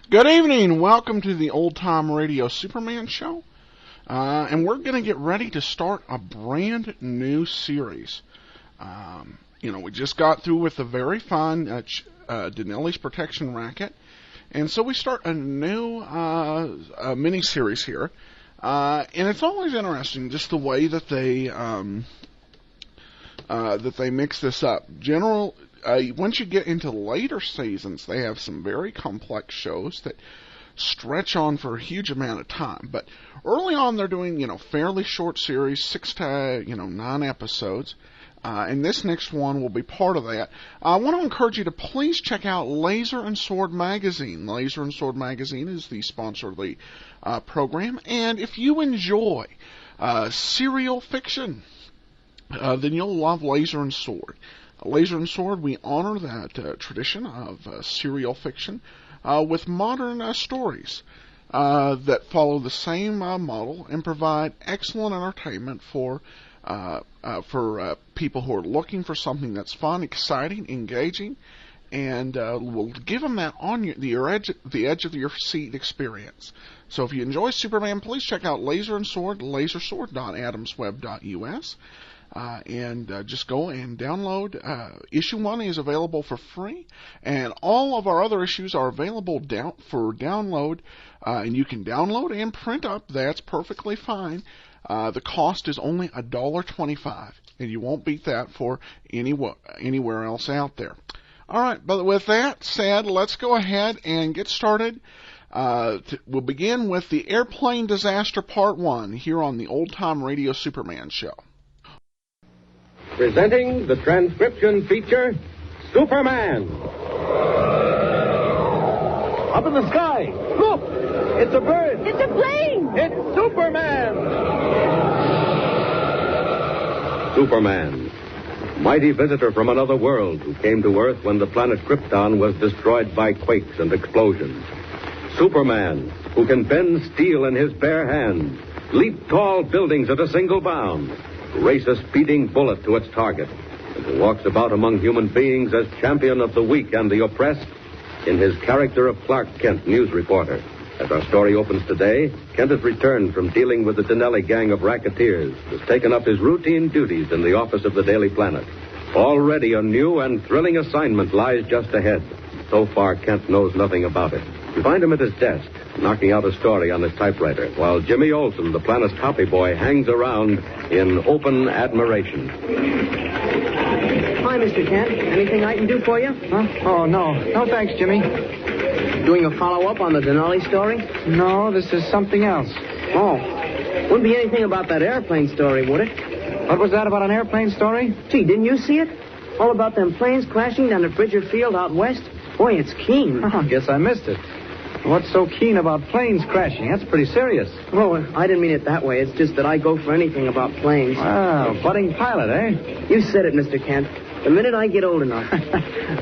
Good evening. Welcome to the Old Time Radio Superman Show. And we're going to get ready to start a brand new series. We just got through with a very fine Denelli's Protection Racket. And so we start a new mini-series here. And it's always interesting just the way that they mix this up. Once you get into later seasons, they have some very complex shows that stretch on for a huge amount of time. But early on, they're doing, fairly short series, 6 to, 9 episodes. And this next one will be part of that. I want to encourage you to please check out Laser and Sword Magazine. Laser and Sword Magazine is the sponsor of the program. And if you enjoy serial fiction, then you'll love Laser and Sword. Laser and Sword, we honor that tradition of serial fiction with modern stories that follow the same model and provide excellent entertainment for people who are looking for something that's fun, exciting, engaging, and will give them that the edge of your seat experience. So if you enjoy Superman, please check out Laser and Sword, lasersword.adamsweb.us. And just go and download. Issue 1 is available for free, and all of our other issues are available for download, and you can download and print up. That's perfectly fine. The cost is only $1.25, and you won't beat that for anywhere else out there. All right, but with that said, let's go ahead and get started. We'll begin with the Airplane Disaster Part 1 here on the Old Time Radio Superman Show. Presenting the transcription feature, Superman. Up in the sky. Look! It's a bird. It's a plane. It's Superman. Superman, mighty visitor from another world who came to Earth when the planet Krypton was destroyed by quakes and explosions. Superman, who can bend steel in his bare hands, leap tall buildings at a single bound, race a speeding bullet to its target, and who walks about among human beings as champion of the weak and the oppressed in his character of Clark Kent, news reporter. As our story opens today, Kent has returned from dealing with the Denelli gang of racketeers, has taken up his routine duties in the office of the Daily Planet. Already a new and thrilling assignment lies just ahead. So far, Kent knows nothing about it. We find him at his desk, knocking out a story on his typewriter, while Jimmy Olsen, the Planet's copy boy, hangs around in open admiration. Hi, Mr. Kent. Anything I can do for you? Huh? Oh, no. No, thanks, Jimmy. Doing a follow-up on the Denelli story? No, this is something else. Oh. Wouldn't be anything about that airplane story, would it? What was that about an airplane story? Gee, didn't you see it? All about them planes crashing down at Bridger Field out west? Boy, it's keen. Oh, guess I missed it. What's so keen about planes crashing? That's pretty serious. Oh, I didn't mean it that way. It's just that I go for anything about planes. Wow, budding pilot, eh? You said it, Mr. Kent. The minute I get old enough.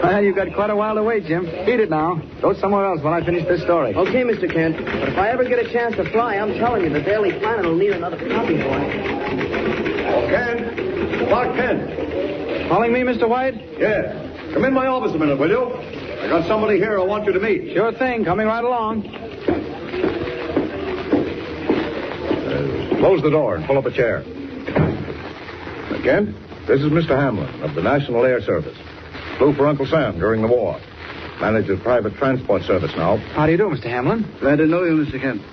Well, you've got quite a while to wait, Jim. Beat it now. Go somewhere else while I finish this story. Okay, Mr. Kent. But if I ever get a chance to fly, I'm telling you, the Daily Planet will need another copy boy. Oh, Kent. Clark Kent. Calling me, Mr. White? Yes. Come in my office a minute, will you? I got somebody here I want you to meet. Sure thing. Coming right along. Close the door and pull up a chair. Kent, this is Mr. Hamlin of the National Air Service. Flew for Uncle Sam during the war. Manages private transport service now. How do you do, Mr. Hamlin? Glad to know you, Mr. Kent.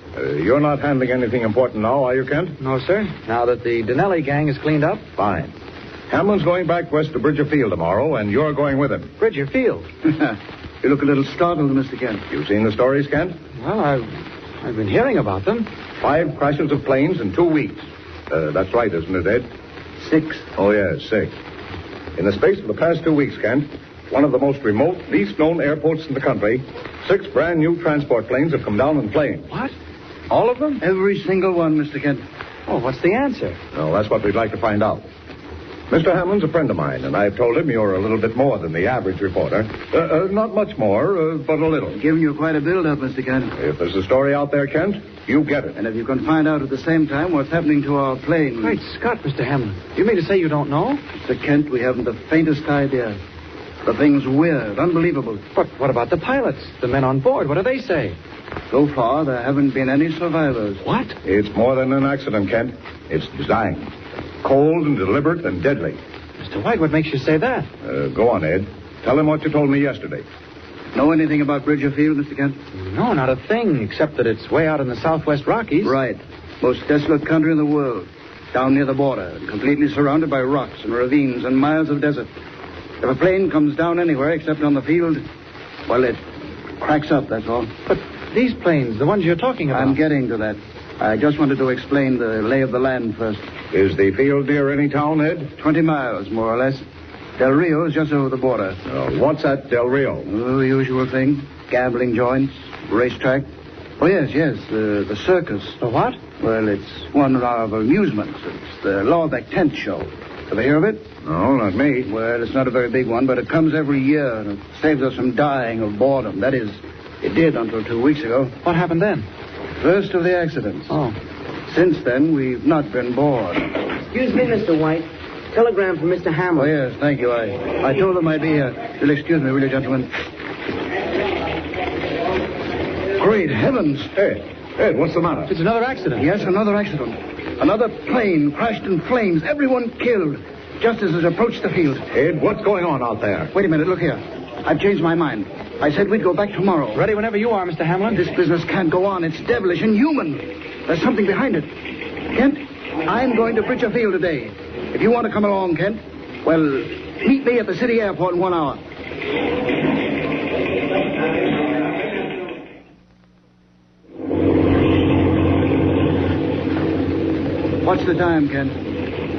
You're not handling anything important now, are you, Kent? No, sir. Now that the Denelli gang is cleaned up. Fine. Hamlin's going back west to Bridger Field tomorrow, and you're going with him. Bridger Field? You look a little startled, Mr. Kent. You seen the stories, Kent? Well, I've been hearing about them. 5 crashes of planes in 2 weeks. That's right, isn't it, Ed? 6. Oh, yes, 6. In the space of the past 2 weeks, Kent, one of the most remote, least known airports in the country, 6 brand new transport planes have come down in flames. What? All of them? Every single one, Mr. Kent. Oh, what's the answer? Well, that's what we'd like to find out. Mr. Hamlin's a friend of mine, and I've told him you're a little bit more than the average reporter. Not much more, but a little. Giving you quite a build-up, Mr. Kent. If there's a story out there, Kent, you get it. And if you can find out at the same time what's happening to our plane... Great Scott, Mr. Hamlin. You mean to say you don't know? Mr. Kent, we haven't the faintest idea. The thing's weird, unbelievable. But what about the pilots? The men on board? What do they say? So far, there haven't been any survivors. What? It's more than an accident, Kent. It's design. Cold and deliberate and deadly. Mr. White, what makes you say that? Go on, Ed. Tell him what you told me yesterday. Know anything about Bridger Field, Mr. Kent? No, not a thing, except that it's way out in the southwest Rockies. Right. Most desolate country in the world. Down near the border, completely surrounded by rocks and ravines and miles of desert. If a plane comes down anywhere except on the field, well, it cracks up, that's all. But these planes, the ones you're talking about... I'm getting to that. I just wanted to explain the lay of the land first. Is the field near any town, Ed? 20 miles, more or less. Del Rio is just over the border. What's at Del Rio? Oh, the usual thing. Gambling joints, racetrack. Oh, yes, the circus. The what? Well, it's one of our amusements. It's the Lawbeck Tent Show. Have you heard of it? No, not me. Well, it's not a very big one, but it comes every year, and it saves us from dying of boredom. That is, it did until 2 weeks ago. What happened then? First of the accidents. Oh. Since then, we've not been bored. Excuse me, Mr. White. Telegram from Mr. Oh, Hamlin. yes, thank you. I told them I'd be here. You'll excuse me, will you, gentlemen? Great heavens. Ed, what's the matter? It's another accident. Yes, another accident. Another plane crashed in flames. Everyone killed. Just as it approached the field. Ed, what's going on out there? Wait a minute, look here. I've changed my mind. I said we'd go back tomorrow. Ready whenever you are, Mr. Hamlin. This business can't go on. It's devilish, inhuman. There's something behind it. Kent, I'm going to Bridger Field today. If you want to come along, Kent, well, meet me at the city airport in 1 hour. What's the time, Kent?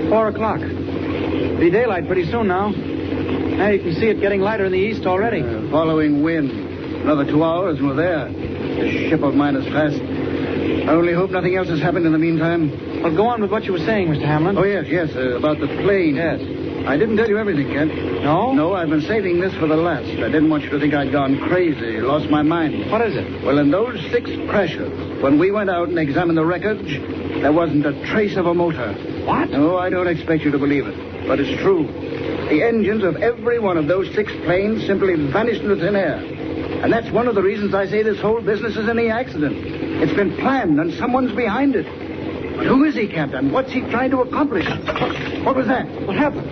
4 o'clock. Be daylight pretty soon now. Now you can see it getting lighter in the east already. Following wind. Another 2 hours and we're there. This ship of mine is fast. I only hope nothing else has happened in the meantime. Well, go on with what you were saying, Mr. Hamlin. Oh, yes, about the plane. Yes. I didn't tell you everything, Kent. No? No, I've been saving this for the last. I didn't want you to think I'd gone crazy, lost my mind. What is it? Well, in those 6 crashes, when we went out and examined the wreckage, there wasn't a trace of a motor. What? No, I don't expect you to believe it, but it's true. The engines of every one of those 6 planes simply vanished into thin air. And that's one of the reasons I say this whole business is any accident. It's been planned, and someone's behind it. But who is he, Captain? What's he trying to accomplish? What was that? What happened?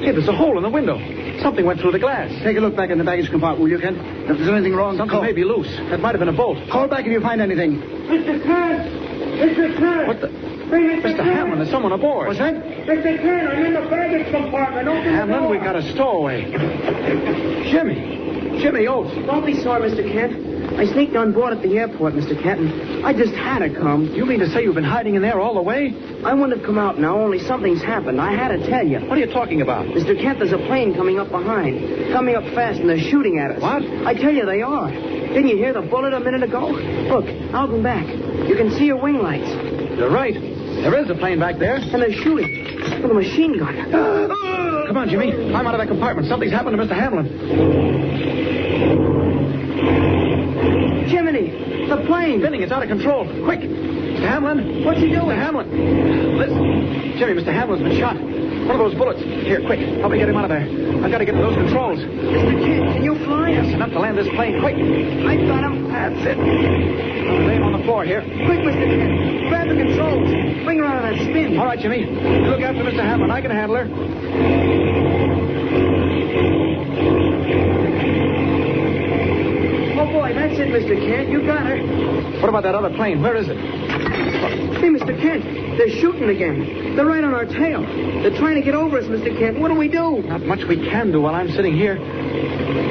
Hey, there's a hole in the window. Something went through the glass. Take a look back in the baggage compartment, will you, Kent? If there's anything wrong, Something call. may be loose. That might have been a bolt. Call back if you find anything. Mr. Kern! Mr. Kern! What the... Mr. Hamlin, there's someone aboard. What's that? Mr. Kern, I'm in the baggage compartment. Open Hamlin, we got a stowaway. Jimmy Oates. Don't be sorry, Mr. Kent. I sneaked on board at the airport, Mr. Kenton. I just had to come. You mean to say you've been hiding in there all the way? I wouldn't have come out now, only something's happened. I had to tell you. What are you talking about? Mr. Kent, there's a plane coming up behind. Coming up fast, and they're shooting at us. What? I tell you, they are. Didn't you hear the bullet a minute ago? Look, out and back. You can see your wing lights. You're right. There is a plane back there. And they're shooting. With a machine gun. Come on, Jimmy. Climb out of that compartment. Something's happened to Mr. Hamlin. Jiminy, the plane. Spinning. It's out of control. Quick. Mr. Hamlin. What's he doing? Mr. Hamlin. Listen. Jimmy, Mr. Hamlin's been shot. One of those bullets. Here, quick. Help me get him out of there. I've got to get to those controls. Mr. Kent, can you fly? Yes, enough to land this plane. Quick. I got him. That's it. I'll lay him on the floor here. Quick, Mr. Kent. Grab the controls. Bring her out of that spin. All right, Jimmy. You look after Mr. Hamlin. I can handle her. Oh, boy, that's it, Mr. Kent. You got her. What about that other plane? Where is it? Hey, Mr. Kent, they're shooting again. They're right on our tail. They're trying to get over us, Mr. Kent. What do we do? Not much we can do while I'm sitting here.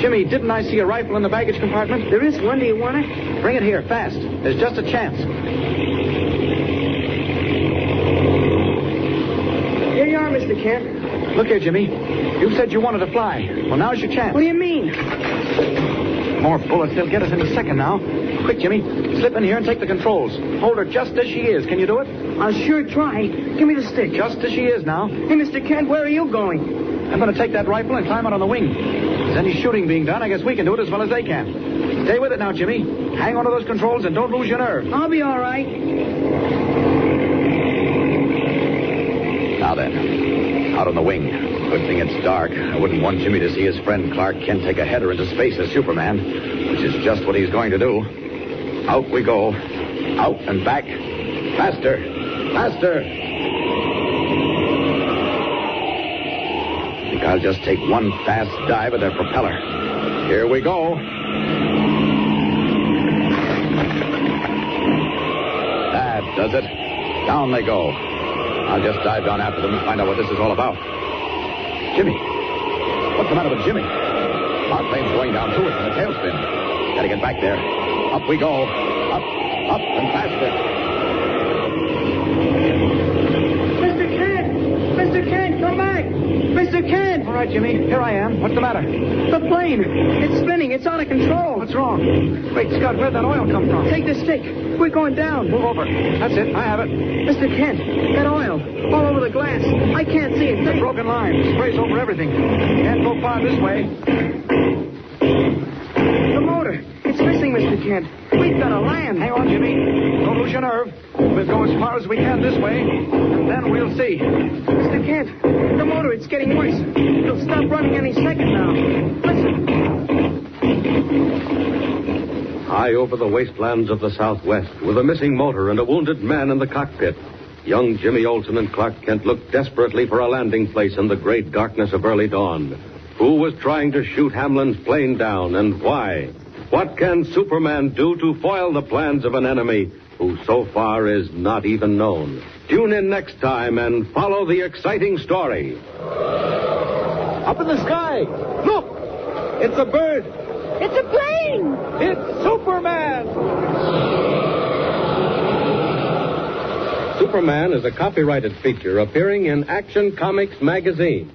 Jimmy, didn't I see a rifle in the baggage compartment? There is one. Do you want it? Bring it here, fast. There's just a chance. Here you are, Mr. Kent. Look here, Jimmy. You said you wanted to fly. Well, now's your chance. What do you mean? More bullets. They'll get us any second now. Quick, Jimmy. Slip in here and take the controls. Hold her just as she is. Can you do it? I'll sure try. Give me the stick. Just as she is now. Hey, Mr. Kent, where are you going? I'm going to take that rifle and climb out on the wing. If there's any shooting being done, I guess we can do it as well as they can. Stay with it now, Jimmy. Hang on to those controls and don't lose your nerve. I'll be all right. Now then, out on the wing. Good thing it's dark. I wouldn't want Jimmy to see his friend Clark Kent take a header into space as Superman, which is just what he's going to do. Out we go. Out and back. Faster. Faster. I think I'll just take one fast dive at their propeller. Here we go. That does it. Down they go. I'll just dive down after them and find out what this is all about. Jimmy. What's the matter with Jimmy? Our plane's going down too. It's in a tailspin. Gotta get back there. Up we go. Up, and faster. Mr. Kent! Mr. Kent, come back! Mr. Kent! All right, Jimmy. Here I am. What's the matter? The plane! It's spinning. It's out of control. What's wrong? Great Scott, where'd that oil come from? Take the stick. We're going down. Move over. That's it. I have it. Mr. Kent, that oil. All over the glass. I can't see it. The broken line. Sprays over everything. Can't go far this way. The motor. It's missing, Mr. Kent. We've got to land. Hang on, Jimmy. Don't lose your nerve. We'll go as far as we can this way, and then we'll see. Mr. Kent, the motor, it's getting worse. It'll stop running any second now. Listen. High over the wastelands of the Southwest, with a missing motor and a wounded man in the cockpit, young Jimmy Olsen and Clark Kent looked desperately for a landing place in the great darkness of early dawn. Who was trying to shoot Hamlin's plane down, and why? What can Superman do to foil the plans of an enemy who so far is not even known? Tune in next time and follow the exciting story. Up in the sky. Look! It's a bird. It's a plane! It's Superman! Superman is a copyrighted feature appearing in Action Comics magazine.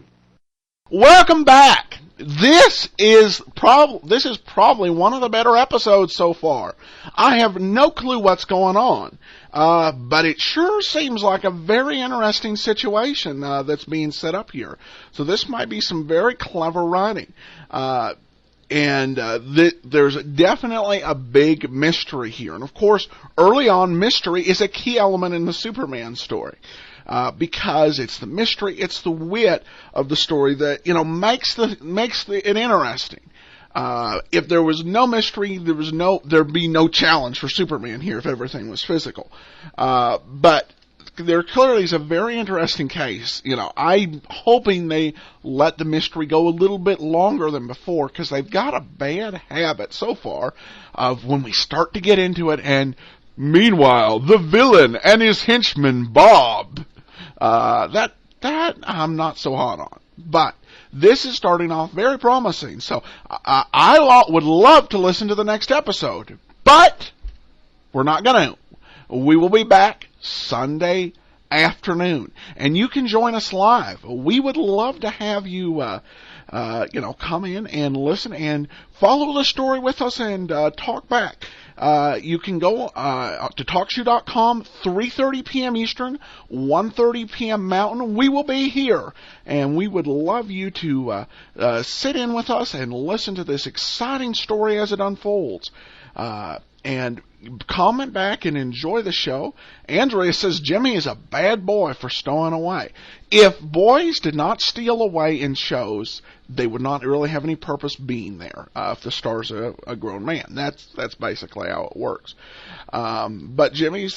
Welcome back. This is probably one of the better episodes so far. I have no clue what's going on, but it sure seems like a very interesting situation that's being set up here. So this might be some very clever writing. There's definitely a big mystery here. And of course, early on, mystery is a key element in the Superman story. Because it's the mystery, it's the wit of the story that, makes it interesting. If there was no mystery, there'd be no challenge for Superman here if everything was physical. But there clearly is a very interesting case. I'm hoping they let the mystery go a little bit longer than before, because they've got a bad habit so far of when we start to get into it, and meanwhile, the villain and his henchman, Bob. That I'm not so hot on. But this is starting off very promising. So I would love to listen to the next episode. But we're not going to. We will be back Sunday afternoon. And you can join us live. We would love to have you, come in and listen and follow the story with us and talk back. You can go to TalkShoe.com, 3:30 p.m. Eastern, 1:30 p.m. Mountain. We will be here, and we would love you to sit in with us and listen to this exciting story as it unfolds. And comment back and enjoy the show. Andrea says Jimmy is a bad boy for stowing away. If boys did not steal away in shows, they would not really have any purpose being there. If the star's a grown man, that's basically how it works. But Jimmy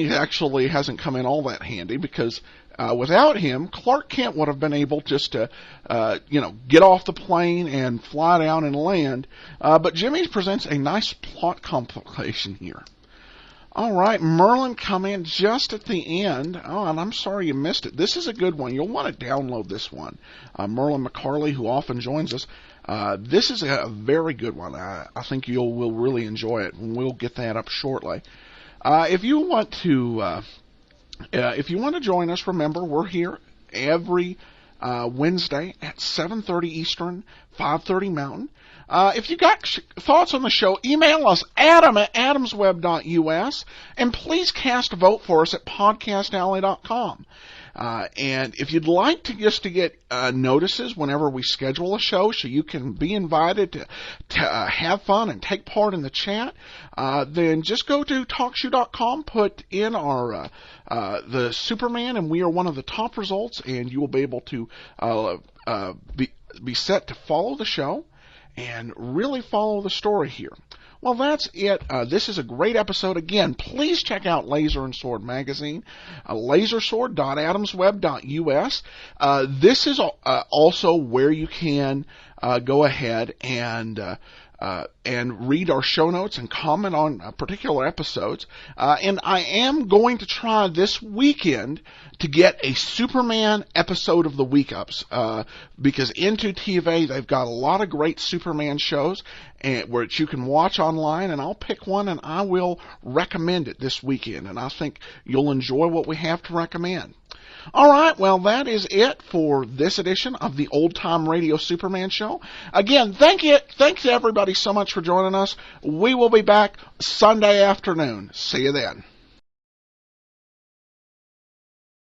actually hasn't come in all that handy, because without him, Clark Kent would have been able just to, get off the plane and fly down and land. But Jimmy presents a nice plot complication here. All right, Merlin come in just at the end. Oh, and I'm sorry you missed it. This is a good one. You'll want to download this one. Merlin McCarley, who often joins us. This is a very good one. I think will really enjoy it, and we'll get that up shortly. If you want to join us, remember we're here every Wednesday at 7:30 Eastern, 5:30 Mountain. If you got thoughts on the show, email us, adam@adamsweb.us, and please cast a vote for us at podcastalley.com. And if you'd like to get notices whenever we schedule a show so you can be invited to have fun and take part in the chat, then just go to TalkShoe.com, put in our the Superman, and we are one of the top results, and you will be able to be set to follow the show and really follow the story here. Well, that's it. This is a great episode. Again, please check out Laser and Sword magazine, lasersword.adamsweb.us. This is also where you can go ahead and read our show notes and comment on particular episodes. And I am going to try this weekend to get a Superman episode of the week ups, because Into TV, they've got a lot of great Superman shows which you can watch online, and I'll pick one and I will recommend it this weekend, and I think you'll enjoy what we have to recommend. All right, well, that is it for this edition of the Old Time Radio Superman Show. Again, thanks everybody so much for joining us. We will be back Sunday afternoon. See you then.